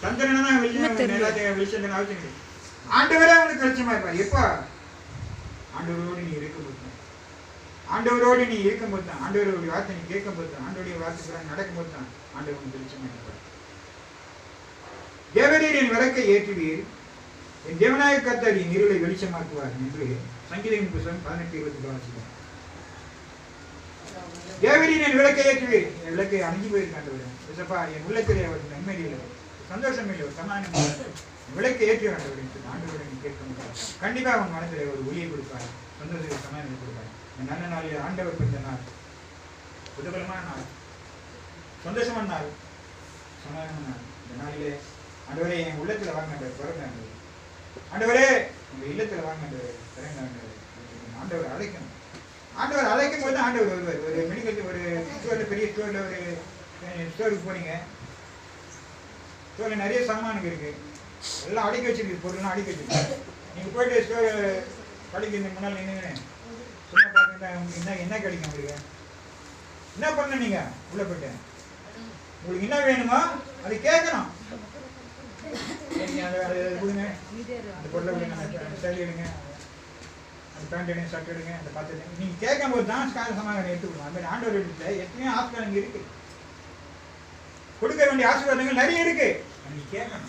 சந்திரனா வெளிச்சம் அவசியம். ஆண்டவரே அவனுக்கு வெளிச்சமா இருப்பார். எப்போ? ஆண்டவரோடு நீ இருக்கும்போது தான், ஆண்டவரோடு நீ இருக்கும்போது தான், ஆண்டவருடைய வார்த்தை நீ கேட்கும்போது தான், ஆண்டவருடைய வார்த்தை நடக்கும்போது தான் ஆண்டவனுக்கு வெளிச்சமா இருப்பார். தேவரீர் என் விளக்கை ஏற்றுவீர், என் தேவனாய கர்த்தர் என் இருளை வெளிச்சமாக்குவார் என்று சங்கீதம் புத்தகம் 18:20 வாசிக்கிறோம். தேவரீர் என் விளக்கை ஏற்றுவீர். என் விளக்கை அணுகி போயிருக்காண்டவர் விசப்பா, என் உள்ளத்திலே ஒரு நன்மை இல்லை, சந்தோஷம் இல்லை, ஒரு சமாதானம் இல்லை. விளக்கை ஏற்றி ஆண்டவர் ஆண்டவரை நீ கேட்க முடியாது. கண்டிப்பாக அவன் மனதில் ஒரு ஒளியை கொடுப்பார், சந்தோஷத்தை சமாதானத்தை கொடுப்பார். இந்த நல்ல நாளில் ஆண்டவர் பெற்ற நாள், புதுபலமான நாள், சந்தோஷமான நாள், சமாதானமான நாள். இந்த நாளிலே ஆண்டவரே என் உள்ளத்தில் வாங்கினவர் பிறந்த ஆண்டவரே, உங்கள் இல்லத்தில் வாங்கினவர் பிறந்த ஆண்டவர் அழைக்கணும். ஆண்டவர் அழைக்கும் போது ஆண்டவர் வருவார். ஒரு மெடிக்கல் ஒரு ஸ்டோரில், பெரிய ஸ்டோரில், ஒரு ஸ்டோருக்கு போனீங்க, ஸ்டோரில் நிறைய சாமானுக்கு இருக்கு, எல்லாம் அடிக்க வச்சிருக்கு, பொருள்லாம் அடிக்க வச்சிருக்கு. நீங்கள் போயிட்டு ஸ்டோர் படிக்கிறது முன்னால் நின்றுங்க, சும்மா பார்த்தீங்கன்னா உங்களுக்கு என்ன கிடைக்கும்? உங்களுக்கு என்ன பண்ண? நீங்கள் உள்ளே போயிட்டு உங்களுக்கு என்ன வேணுமோ அது கேட்கணும். நீங்கள் அதை கொடுங்க, அந்த பொருளை விடுங்க, அந்த சேலை எடுங்க, அந்த பேண்ட் எடுங்க, ஷர்ட் எடுங்க, அந்த பார்த்து நீங்கள் கேட்கும் போது தான் சமாதானம் எடுத்துக்கணும். அது மாதிரி ஆண்டவர் எடுத்து எத்தனையோ ஆசீர்வாதங்கள் இருக்கு, கொடுக்க வேண்டிய ஆசீர்வாதங்கள் நிறைய இருக்கு, நீங்கள் கேட்கணும்.